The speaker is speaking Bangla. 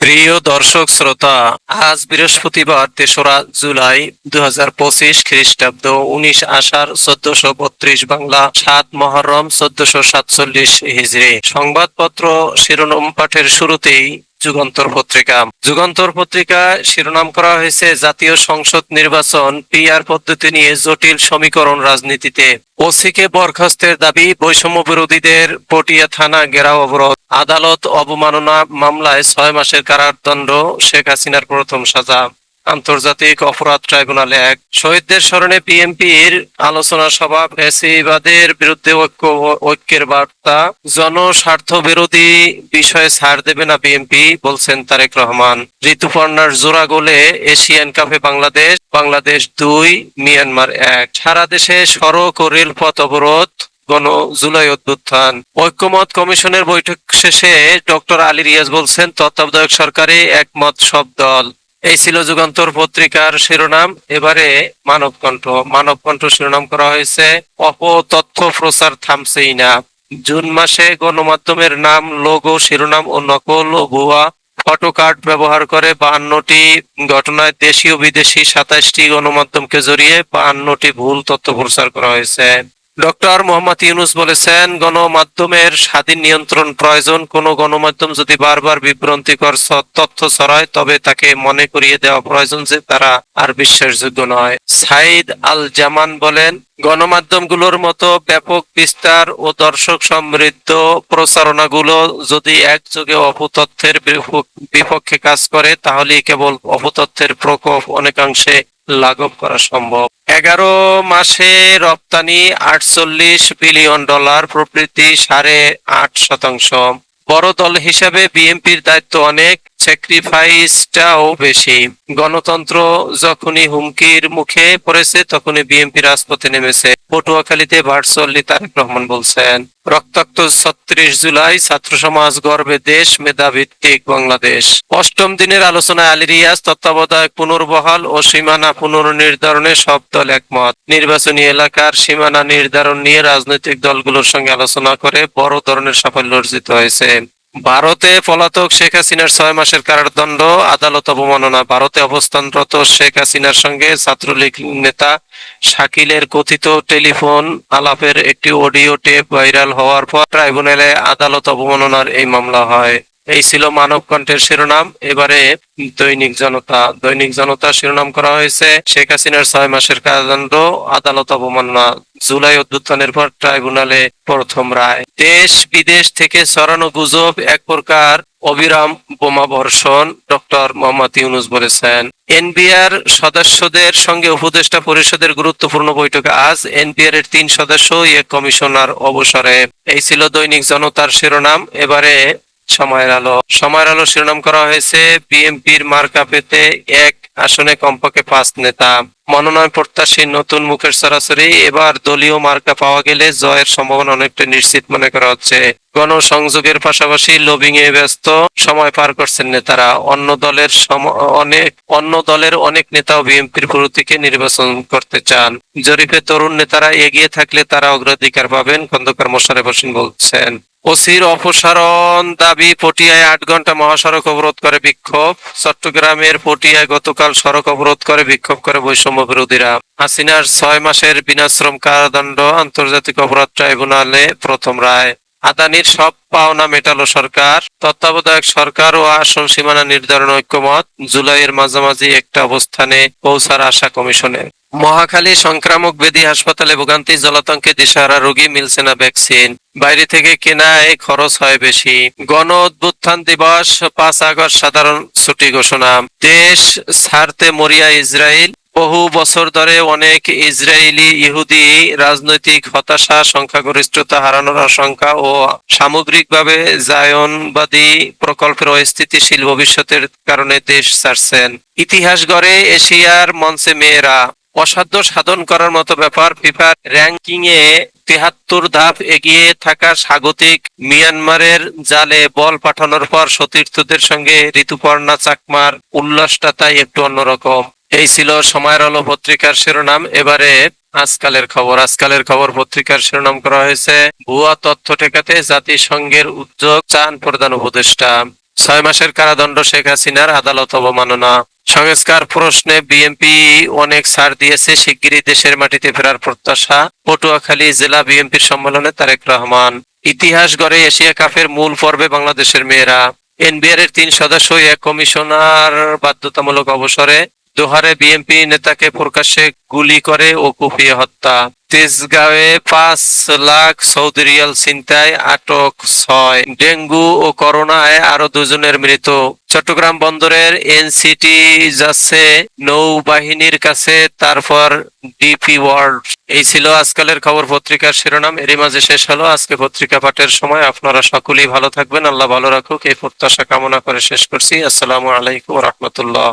প্রিয় দর্শক শ্রোতা, আজ বৃহস্পতিবার ৩রা জুলাই ২০২৫ খ্রিস্টাব্দ, ১৯ আষাঢ় ১৪৩২ বাংলা, ৭ মহররম ১৪৪৭ হিজরি। সংবাদপত্র শিরোনাম পাঠের শুরুতেই যুগান্তর পত্রিকা। যুগান্তর পত্রিকা শিরোনাম করা হয়েছে, জাতীয় সংসদ নির্বাচন পিআর পদ্ধতি নিয়ে জটিল সমীকরণ রাজনীতিতে। ওসিকে বরখাস্তের দাবি, বৈষম্য বিরোধীদের পটিয়া থানা ঘেরাও অবরোধ। আদালত অবমাননা মামলায় ৬ মাসের কারাদণ্ড, শেখ হাসিনার প্রথম সাজা। আন্তর্জাতিক অপরাধ ট্রাইব্যুনালে ১। শহীদদের স্মরণে বিএনপির আলোচনা সভা, ফ্যাসিবাদের বিরুদ্ধে ঐক্যের বার্তা। জনস্বার্থ বিরোধী বিষয়ে ছাড় দেবে না বিএনপি, বলছেন তারেক রহমান। ঋতুপর্ণার জোড়া গোলে এশিয়ান কাপে বাংলাদেশ ২, মিয়ানমার ১। সারা দেশে সড়ক ও রেলপথ অবরোধ, জুলাই অভ্যুত্থান। ঐক্যমত কমিশনের বৈঠক শেষে ডক্টর আলী রিয়াজ বলছেন, তত্ত্বাবধায়ক সরকারে একমত সব দল। এই ছিল যুগান্তর পত্রিকার শিরোনাম। এবারে মানবকণ্ঠ শিরোনাম করা হয়েছে, অপতথ্য প্রচার থামছেই না। জুন মাসে গণমাধ্যমের নাম, লোগো, শিরোনাম ও নকল ও ভুয়া ফটোকার্ড ব্যবহার করে ৫২টি ঘটনায় দেশীয় বিদেশি ২৭টি গণমাধ্যমকে জড়িয়ে ৫২টি ভুল তথ্য প্রচার করা হয়েছে। ডক্টর মোহাম্মদ ইউনূস বলেছেন, গণমাধ্যমের স্বাধীন নিয়ন্ত্রণ প্রয়োজন। কোনো গণমাধ্যম যদি বারবার বিভ্রান্তিকর তথ্য ছড়ায়, তবে তাকে মনে করিয়ে দেওয়া প্রয়োজন যে তারা আর বিশ্বাসযোগ্য নয়। সাইদ আল জামান বলেন, গণমাধ্যমগুলোর মতো ব্যাপক বিস্তার ও দর্শক সমৃদ্ধ প্রচারণাগুলো যদি একযোগে অপতথ্যের বিপক্ষে কাজ করে, তাহলেই কেবল অপতথ্যের প্রকোপ অনেকাংশে লাঘব করা সম্ভব। ১১ মাসে রপ্তানি $৪৮ বিলিয়ন, প্রবৃদ্ধি ৮.৫%। বড় দল হিসাবে বিএনপির দায়িত্ব অনেক, স্যাক্রিফাইসটাও বেশি। গণতন্ত্র যখনই হুমকির মুখে পড়েছে, তখনই বিএনপি রাজপথে নেমেছে। পটুয়াখালীতে ভার্চুয়ালি তারেক রহমান বলছেন। রক্তাক্ত ৩৬ জুলাই, ছাত্র সমাজ গর্বে দেশ, মেধাভিত্তিক বাংলাদেশ। অষ্টম দিনের আলোচনায় আলী রিয়াজ, তত্ত্বাবধায়ক পুনর্বহাল ও সীমানা পুনর্নির্ধারণে সব দল একমত। নির্বাচনী এলাকার সীমানা নির্ধারণ নিয়ে রাজনৈতিক দলগুলোর সঙ্গে আলোচনা করে বড় ধরনের সাফল্য অর্জিত হয়েছে। ভারতে পলাতক শেখ হাসিনার ৬ মাসের কারাদণ্ড, আদালত অবমাননা। ভারতে অবস্থানরত শেখ হাসিনার সঙ্গে ছাত্রলীগ নেতা শাকিলের কথিত টেলিফোন আলাপের একটি অডিও টেপ ভাইরাল হওয়ার পর ট্রাইব্যুনালে আদালত অবমাননার এই মামলা হয়। এই ছিল মানবকণ্ঠের শিরোনাম। এবারে দৈনিক জনতা শিরোনাম করা হয়েছে, শেখ হাসিনার ৬ মাসের কারাদণ্ড, আদালত অবমাননা। জুলাই অভ্যুত্থানের পর ট্রাইব্যুনালে প্রথম রায়। দেশ বিদেশ থেকে ছড়ানো গুজব এক প্রকার অবিরাম বোমাবর্ষণ, ডক্টর মোহাম্মদ ইউনূস বলেছেন। এনবিআর সদস্যদের সঙ্গে উপদেষ্টা পরিষদের গুরুত্বপূর্ণ বৈঠকে আজ। এনবিআর এর ৩ সদস্য, এক কমিশনার অবসরে। এই ছিল দৈনিক জনতার শিরোনাম। এবারে সময়ের আলো শিরোনাম করা হয়েছে, বিএনপির মার্কা পেতে এক আসনে কমপক্ষে ৫ নেতা। মনোনয়ন প্রত্যাশী নতুন মুখের ছড়াছড়ি। এবার দলীয় মার্কা পাওয়া গেলে জয়ের সম্ভাবনা অনেকটা নিশ্চিত মনে করা হচ্ছে। গণসংযোগের পাশাপাশি লবিং এ ব্যস্ত সময় পার করছেন নেতারা। অন্য দলের অনেক নেতাও বিএনপির প্রতীকে নির্বাচন করতে চান। জরিপে তরুণ নেতারা এগিয়ে থাকলে তারা অগ্রাধিকার পাবেন, খন্দকার মোশাররফ হোসেন বলছেন। ওসির অপসারণ দাবি, পটিয়ায় ৮ ঘন্টা মহাসড়ক অবরোধ করে বিক্ষোভ। চট্টগ্রামের পটিয়ায় গতকাল সড়ক অবরোধ করে বিক্ষোভ করে বৈষম্য বিরোধীরা। হাসিনার ৬ মাসের বিনাশ্রম কারাদণ্ড, আন্তর্জাতিক অপরাধ ট্রাইব্যুনালে প্রথম রায়। আদানির সব পাওনা মেটালো সরকার। তত্ত্বাবধায়ক সরকার ও আসন সীমানা নির্ধারণ ঐক্যমত। জুলাইয়ের মাঝামাঝি একটা অবস্থানে পৌঁছার আশা কমিশনের। মহাখালী সংক্রামক ব্যাধি হাসপাতালে ভোগান্তি, জলাতঙ্কে দিশেহারা রোগী, মিলছে না ভ্যাকসিন। বাইরে থেকে কেনায় খরচ হয় বেশি। গণ অভ্যুত্থান দিবস, ৫ আগস্ট সাধারণ ছুটি ঘোষণা। দেশ ছাড়তে মরিয়া ইসরায়েল। বহু বছর ধরে অনেক ইসরায়েলি ইহুদি রাজনৈতিক হতাশা, সংখ্যাগরিষ্ঠতা হারানোর আশঙ্কা ও সামগ্রিকভাবে জায়নবাদী প্রকল্পের অস্থিতিশীল ভবিষ্যতের কারণে দেশ ছাড়ছেন। ইতিহাস গড়ে এশিয়ার মঞ্চে মেয়েরা, অসাধ্য সাধন করার মতো ব্যাপার। ফিফার র্যাঙ্কিং এ ৭৩ ধাপ এগিয়ে থাকা স্বাগতিক মিয়ানমারের জালে বল পাঠানোর পর সতীর্থদের সঙ্গে ঋতুপর্ণা চাকমার উল্লাসটা তাই একটু অন্যরকম। এই ছিল সময়ের আলো পত্রিকার শিরোনাম। এবারে আজকালের খবর পত্রিকার শিরোনাম করা হয়েছে, ভুয়া তথ্য ঠেকাতে জাতিসংঘের উদ্যোগ চান প্রধান উপদেষ্টা। 6 মাসের কারাদণ্ড শেখ হাসিনার আদালত অবমাননা। সংস্কার প্রশ্নে বিএনপি অনেক ছাড় দিয়েছে, শিগগিরই দেশের মাটিতে ফেরার প্রত্যাশা। পটুয়াখালী জেলা বিএনপির সম্মেলনে তারেক রহমান। ইতিহাস গড়ে এশিয়া কাপের মূল পর্বে বাংলাদেশের মেয়েরা। এনবিআর এর 3 সদস্য এক কমিশনার বাধ্যতামূলক অবসরে। দোহারে বিএনপি নেতাকে প্রকাশ্যে গুলি করে ও কুপিয়ে হত্যা। তেজগাঁওয়ে 5 লাখ সৌদি রিয়াল ছিনতাই, আটক 6। ডেঙ্গু ও করোনায় আরো 2 জনের মৃত্যু। চট্টগ্রাম বন্দরের এনসিটি যাচ্ছে নৌবাহিনীর কাছে, তারপর ডিপি ওয়ার্ল্ড। এই ছিল আজকালের খবর পত্রিকার শিরোনাম। এরই মাঝে শেষ হলো আজকে পত্রিকা পাঠের সময়। আপনারা সকলেই ভালো থাকবেন, আল্লাহ ভালো রাখুক এই প্রত্যাশা কামনা করে শেষ করছি। আসসালামু আলাইকুম রহমতুল্লাহ।